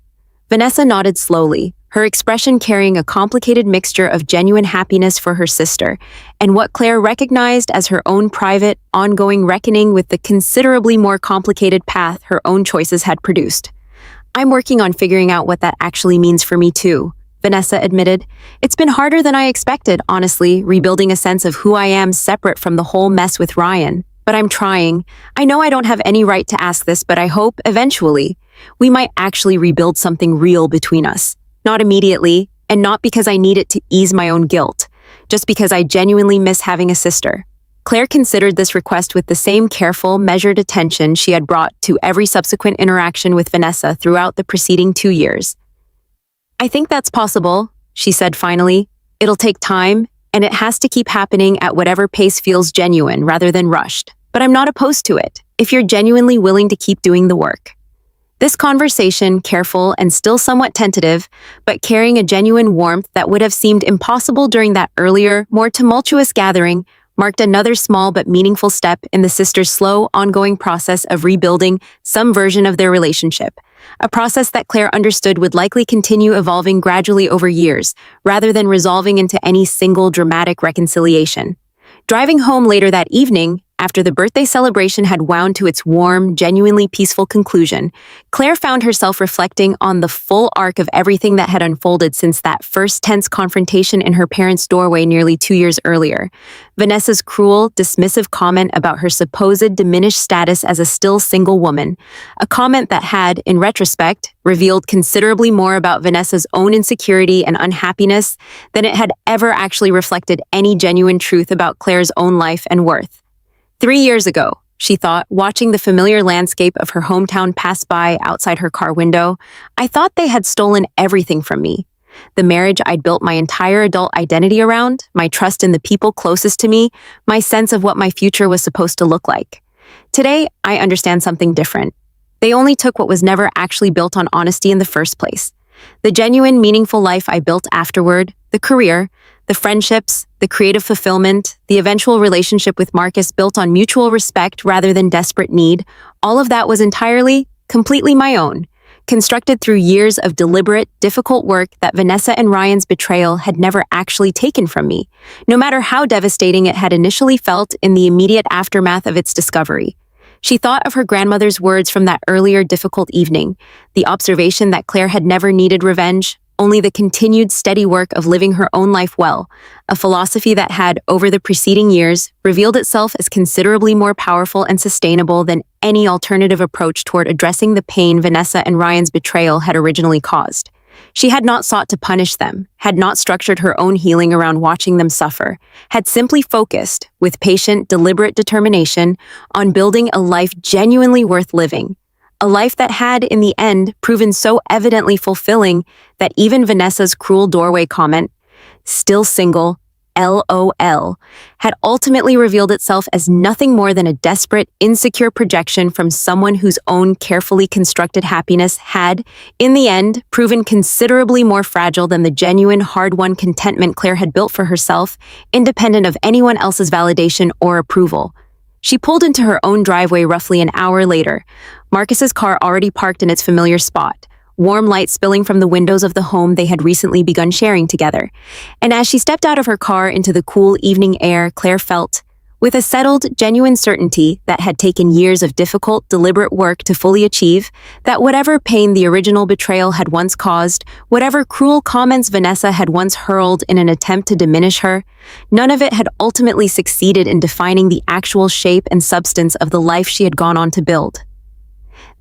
Vanessa nodded slowly, her expression carrying a complicated mixture of genuine happiness for her sister and what Claire recognized as her own private, ongoing reckoning with the considerably more complicated path her own choices had produced. "I'm working on figuring out what that actually means for me too," Vanessa admitted. "It's been harder than I expected, honestly, rebuilding a sense of who I am separate from the whole mess with Ryan. But I'm trying. I know I don't have any right to ask this, but I hope, eventually, we might actually rebuild something real between us. Not immediately, and not because I need it to ease my own guilt, just because I genuinely miss having a sister." Claire considered this request with the same careful, measured attention she had brought to every subsequent interaction with Vanessa throughout the preceding 2 years. "I think that's possible," she said finally. "It'll take time, and it has to keep happening at whatever pace feels genuine rather than rushed. But I'm not opposed to it, if you're genuinely willing to keep doing the work." This conversation, careful and still somewhat tentative, but carrying a genuine warmth that would have seemed impossible during that earlier, more tumultuous gathering, marked another small but meaningful step in the sisters' slow, ongoing process of rebuilding some version of their relationship, a process that Claire understood would likely continue evolving gradually over years, rather than resolving into any single dramatic reconciliation. Driving home later that evening, after the birthday celebration had wound to its warm, genuinely peaceful conclusion, Claire found herself reflecting on the full arc of everything that had unfolded since that first tense confrontation in her parents' doorway nearly 2 years earlier. Vanessa's cruel, dismissive comment about her supposed diminished status as a still single woman, a comment that had, in retrospect, revealed considerably more about Vanessa's own insecurity and unhappiness than it had ever actually reflected any genuine truth about Claire's own life and worth. 3 years ago, she thought, watching the familiar landscape of her hometown pass by outside her car window, I thought they had stolen everything from me. The marriage I'd built my entire adult identity around, my trust in the people closest to me, my sense of what my future was supposed to look like. Today, I understand something different. They only took what was never actually built on honesty in the first place. The genuine, meaningful life I built afterward, the career, the friendships, the creative fulfillment, the eventual relationship with Marcus built on mutual respect rather than desperate need, all of that was entirely, completely my own, constructed through years of deliberate, difficult work that Vanessa and Ryan's betrayal had never actually taken from me, no matter how devastating it had initially felt in the immediate aftermath of its discovery. She thought of her grandmother's words from that earlier difficult evening, the observation that Claire had never needed revenge, only the continued steady work of living her own life well, a philosophy that had, over the preceding years, revealed itself as considerably more powerful and sustainable than any alternative approach toward addressing the pain Vanessa and Ryan's betrayal had originally caused. She had not sought to punish them, had not structured her own healing around watching them suffer, had simply focused, with patient, deliberate determination, on building a life genuinely worth living. A life that had, in the end, proven so evidently fulfilling that even Vanessa's cruel doorway comment, "still single, LOL, had ultimately revealed itself as nothing more than a desperate, insecure projection from someone whose own carefully constructed happiness had, in the end, proven considerably more fragile than the genuine, hard-won contentment Claire had built for herself, independent of anyone else's validation or approval. She pulled into her own driveway roughly an hour later, Marcus's car already parked in its familiar spot, warm light spilling from the windows of the home they had recently begun sharing together. And as she stepped out of her car into the cool evening air, Claire felt, with a settled, genuine certainty that had taken years of difficult, deliberate work to fully achieve, that whatever pain the original betrayal had once caused, whatever cruel comments Vanessa had once hurled in an attempt to diminish her, none of it had ultimately succeeded in defining the actual shape and substance of the life she had gone on to build.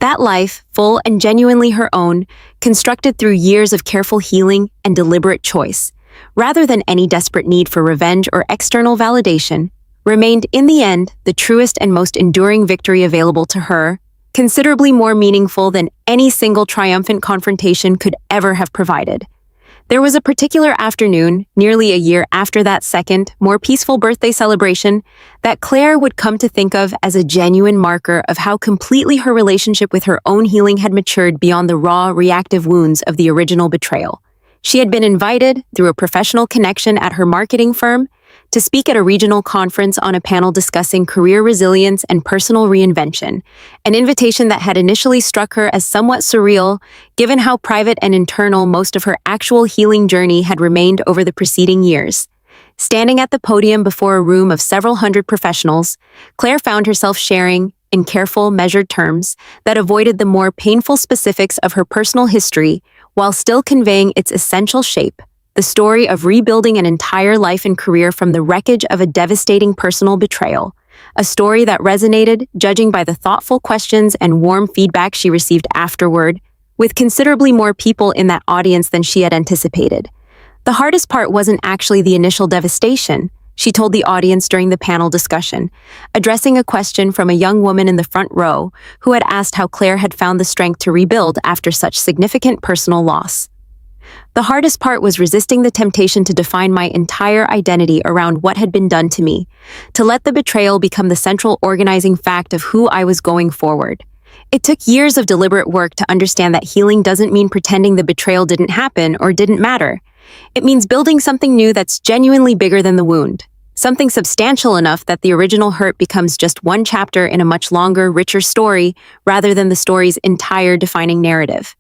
That life, full and genuinely her own, constructed through years of careful healing and deliberate choice, rather than any desperate need for revenge or external validation, remained in the end the truest and most enduring victory available to her, considerably more meaningful than any single triumphant confrontation could ever have provided. There was a particular afternoon, nearly a year after that second, more peaceful birthday celebration, that Claire would come to think of as a genuine marker of how completely her relationship with her own healing had matured beyond the raw, reactive wounds of the original betrayal. She had been invited, through a professional connection at her marketing firm, to speak at a regional conference on a panel discussing career resilience and personal reinvention, an invitation that had initially struck her as somewhat surreal, given how private and internal most of her actual healing journey had remained over the preceding years. Standing at the podium before a room of several hundred professionals, Claire found herself sharing, in careful, measured terms, that avoided the more painful specifics of her personal history, while still conveying its essential shape, the story of rebuilding an entire life and career from the wreckage of a devastating personal betrayal, a story that resonated, judging by the thoughtful questions and warm feedback she received afterward, with considerably more people in that audience than she had anticipated. The hardest part wasn't actually the initial devastation, she told the audience during the panel discussion, addressing a question from a young woman in the front row who had asked how Claire had found the strength to rebuild after such significant personal loss. The hardest part was resisting the temptation to define my entire identity around what had been done to me, to let the betrayal become the central organizing fact of who I was going forward. It took years of deliberate work to understand that healing doesn't mean pretending the betrayal didn't happen or didn't matter. It means building something new that's genuinely bigger than the wound, something substantial enough that the original hurt becomes just one chapter in a much longer, richer story rather than the story's entire defining narrative.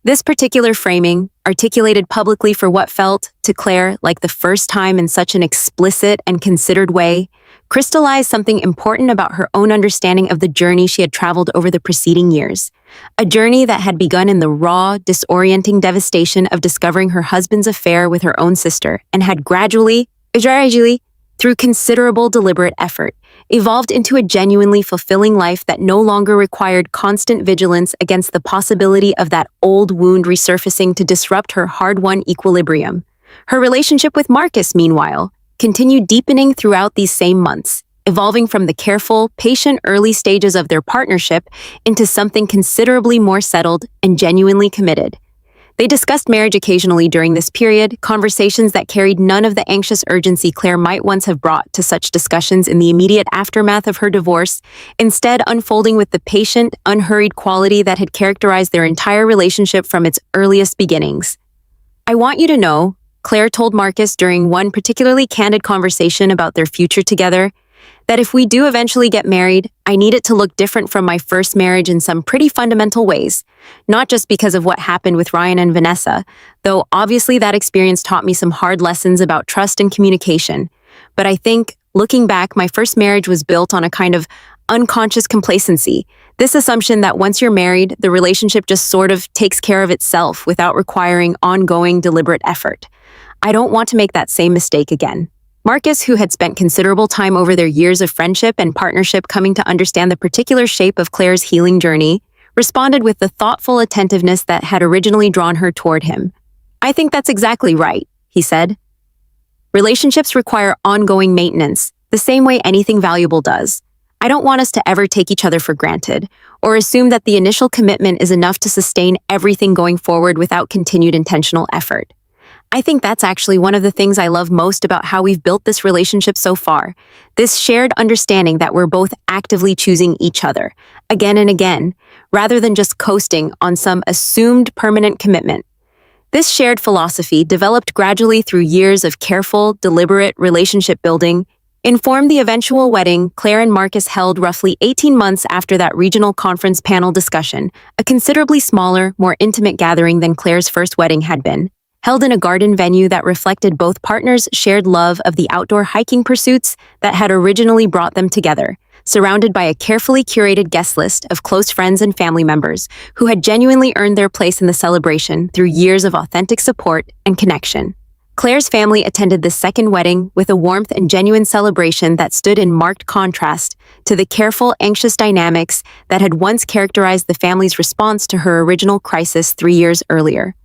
This particular framing, articulated publicly for what felt, to Claire, like the first time in such an explicit and considered way, crystallized something important about her own understanding of the journey she had traveled over the preceding years. A journey that had begun in the raw, disorienting devastation of discovering her husband's affair with her own sister, and had gradually, through considerable deliberate effort, evolved into a genuinely fulfilling life that no longer required constant vigilance against the possibility of that old wound resurfacing to disrupt her hard-won equilibrium. Her relationship with Marcus, meanwhile, continued deepening throughout these same months, evolving from the careful, patient early stages of their partnership into something considerably more settled and genuinely committed. They discussed marriage occasionally during this period, conversations that carried none of the anxious urgency Claire might once have brought to such discussions in the immediate aftermath of her divorce, instead unfolding with the patient, unhurried quality that had characterized their entire relationship from its earliest beginnings. "I want you to know," Claire told Marcus during one particularly candid conversation about their future together, "that if we do eventually get married, I need it to look different from my first marriage in some pretty fundamental ways, not just because of what happened with Ryan and Vanessa, though obviously that experience taught me some hard lessons about trust and communication. But I think, looking back, my first marriage was built on a kind of unconscious complacency, this assumption that once you're married, the relationship just sort of takes care of itself without requiring ongoing, deliberate effort. I don't want to make that same mistake again." Marcus, who had spent considerable time over their years of friendship and partnership coming to understand the particular shape of Claire's healing journey, responded with the thoughtful attentiveness that had originally drawn her toward him. "I think that's exactly right," he said. "Relationships require ongoing maintenance, the same way anything valuable does. I don't want us to ever take each other for granted, or assume that the initial commitment is enough to sustain everything going forward without continued intentional effort. I think that's actually one of the things I love most about how we've built this relationship so far. This shared understanding that we're both actively choosing each other, again and again, rather than just coasting on some assumed permanent commitment. This shared philosophy, developed gradually through years of careful, deliberate relationship building, informed the eventual wedding Claire and Marcus held roughly 18 months after that regional conference panel discussion, a considerably smaller, more intimate gathering than Claire's first wedding had been, held in a garden venue that reflected both partners' shared love of the outdoor hiking pursuits that had originally brought them together, surrounded by a carefully curated guest list of close friends and family members who had genuinely earned their place in the celebration through years of authentic support and connection. Claire's family attended this second wedding with a warmth and genuine celebration that stood in marked contrast to the careful, anxious dynamics that had once characterized the family's response to her original crisis 3 years earlier.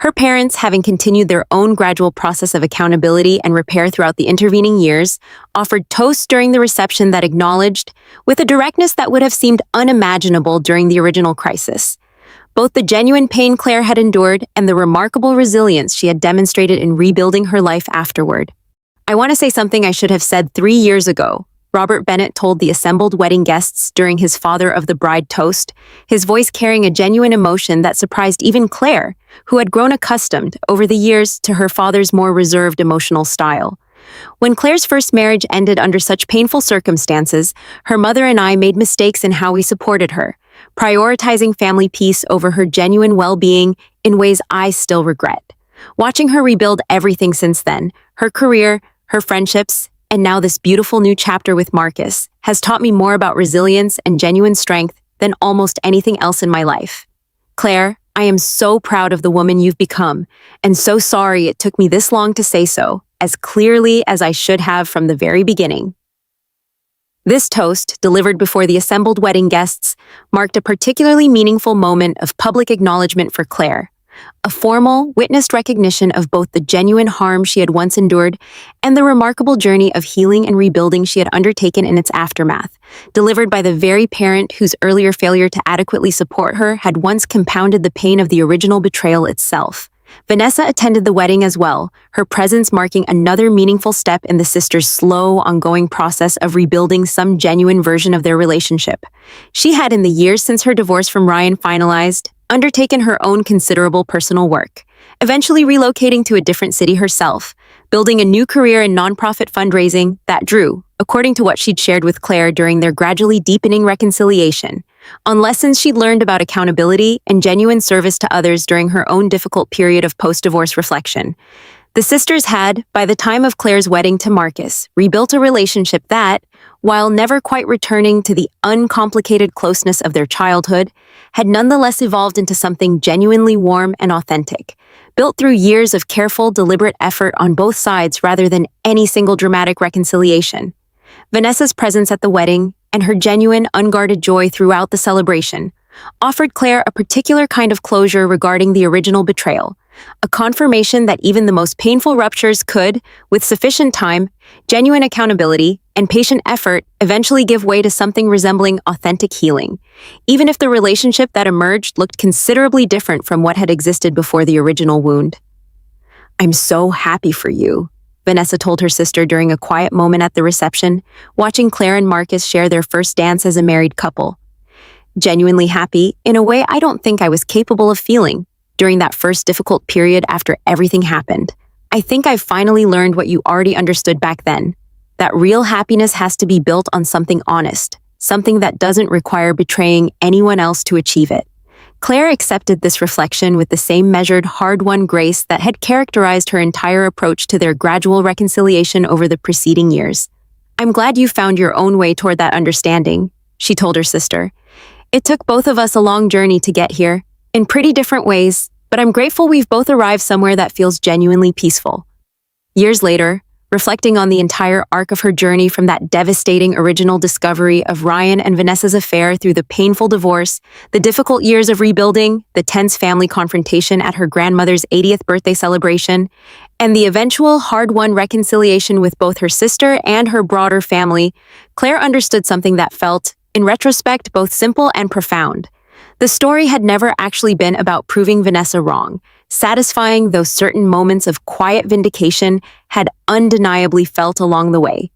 Her parents, having continued their own gradual process of accountability and repair throughout the intervening years, offered toasts during the reception that acknowledged, with a directness that would have seemed unimaginable during the original crisis, both the genuine pain Claire had endured and the remarkable resilience she had demonstrated in rebuilding her life afterward. "I want to say something I should have said 3 years ago," Robert Bennett told the assembled wedding guests during his father of the bride toast, his voice carrying a genuine emotion that surprised even Claire, who had grown accustomed over the years to her father's more reserved emotional style. "When Claire's first marriage ended under such painful circumstances, her mother and I made mistakes in how we supported her, prioritizing family peace over her genuine well-being in ways I still regret. Watching her rebuild everything since then, her career, her friendships, and now this beautiful new chapter with Marcus, has taught me more about resilience and genuine strength than almost anything else in my life. Claire, I am so proud of the woman you've become, and so sorry it took me this long to say so, as clearly as I should have from the very beginning." This toast, delivered before the assembled wedding guests, marked a particularly meaningful moment of public acknowledgement for Claire, a formal, witnessed recognition of both the genuine harm she had once endured and the remarkable journey of healing and rebuilding she had undertaken in its aftermath, delivered by the very parent whose earlier failure to adequately support her had once compounded the pain of the original betrayal itself. Vanessa attended the wedding as well, her presence marking another meaningful step in the sisters' slow, ongoing process of rebuilding some genuine version of their relationship. She had, in the years since her divorce from Ryan finalized, undertaken her own considerable personal work, eventually relocating to a different city herself, building a new career in nonprofit fundraising that drew, according to what she'd shared with Claire during their gradually deepening reconciliation, on lessons she'd learned about accountability and genuine service to others during her own difficult period of post-divorce reflection. The sisters had, by the time of Claire's wedding to Marcus, rebuilt a relationship that, while never quite returning to the uncomplicated closeness of their childhood, had nonetheless evolved into something genuinely warm and authentic, built through years of careful, deliberate effort on both sides rather than any single dramatic reconciliation. Vanessa's presence at the wedding, and her genuine, unguarded joy throughout the celebration, offered Claire a particular kind of closure regarding the original betrayal, a confirmation that even the most painful ruptures could, with sufficient time, genuine accountability, and patient effort, eventually give way to something resembling authentic healing, even if the relationship that emerged looked considerably different from what had existed before the original wound. "I'm so happy for you," Vanessa told her sister during a quiet moment at the reception, watching Claire and Marcus share their first dance as a married couple. "Genuinely happy in a way I don't think I was capable of feeling during that first difficult period after everything happened. I think I finally learned what you already understood back then, that real happiness has to be built on something honest, something that doesn't require betraying anyone else to achieve it." Claire accepted this reflection with the same measured, hard-won grace that had characterized her entire approach to their gradual reconciliation over the preceding years. "I'm glad you found your own way toward that understanding," she told her sister. "It took both of us a long journey to get here, in pretty different ways, but I'm grateful we've both arrived somewhere that feels genuinely peaceful." Years later, reflecting on the entire arc of her journey from that devastating original discovery of Ryan and Vanessa's affair through the painful divorce, the difficult years of rebuilding, the tense family confrontation at her grandmother's 80th birthday celebration, and the eventual hard-won reconciliation with both her sister and her broader family, Claire understood something that felt, in retrospect, both simple and profound. The story had never actually been about proving Vanessa wrong, satisfying those certain moments of quiet vindication had undeniably felt along the way.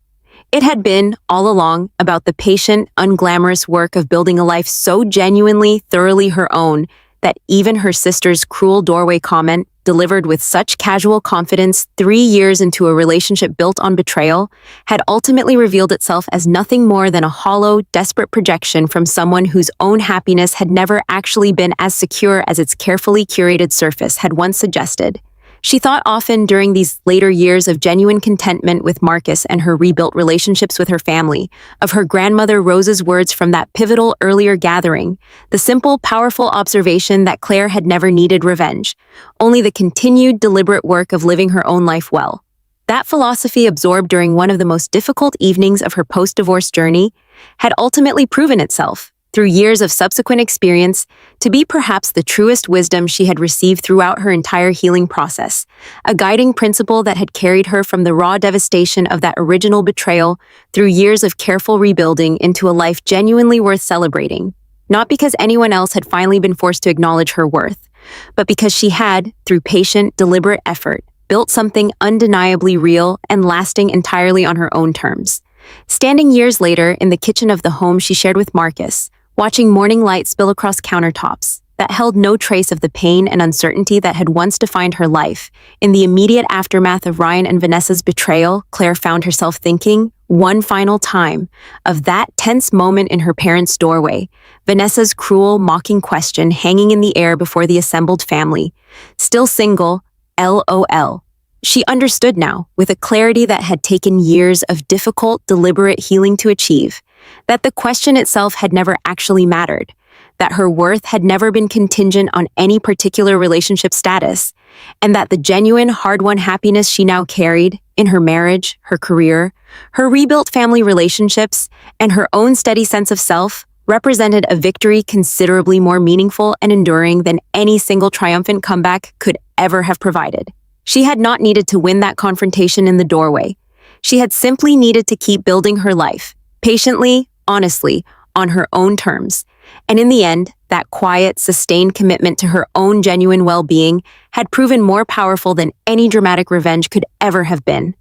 It had been, all along, about the patient, unglamorous work of building a life so genuinely, thoroughly her own that even her sister's cruel doorway comment, delivered with such casual confidence 3 years into a relationship built on betrayal, had ultimately revealed itself as nothing more than a hollow, desperate projection from someone whose own happiness had never actually been as secure as its carefully curated surface had once suggested. She thought often during these later years of genuine contentment with Marcus and her rebuilt relationships with her family, of her grandmother Rose's words from that pivotal earlier gathering, the simple, powerful observation that Claire had never needed revenge, only the continued, deliberate work of living her own life well. That philosophy, absorbed during one of the most difficult evenings of her post-divorce journey, had ultimately proven itself, through years of subsequent experience, to be perhaps the truest wisdom she had received throughout her entire healing process, a guiding principle that had carried her from the raw devastation of that original betrayal through years of careful rebuilding into a life genuinely worth celebrating, not because anyone else had finally been forced to acknowledge her worth, but because she had, through patient, deliberate effort, built something undeniably real and lasting entirely on her own terms. Standing years later in the kitchen of the home she shared with Marcus, watching morning light spill across countertops that held no trace of the pain and uncertainty that had once defined her life, in the immediate aftermath of Ryan and Vanessa's betrayal, Claire found herself thinking, one final time, of that tense moment in her parents' doorway, Vanessa's cruel, mocking question hanging in the air before the assembled family. Still single, LOL. She understood now, with a clarity that had taken years of difficult, deliberate healing to achieve, that the question itself had never actually mattered, that her worth had never been contingent on any particular relationship status, and that the genuine, hard-won happiness she now carried in her marriage, her career, her rebuilt family relationships, and her own steady sense of self represented a victory considerably more meaningful and enduring than any single triumphant comeback could ever have provided. She had not needed to win that confrontation in the doorway. She had simply needed to keep building her life, patiently, honestly, on her own terms. And in the end, that quiet, sustained commitment to her own genuine well-being had proven more powerful than any dramatic revenge could ever have been.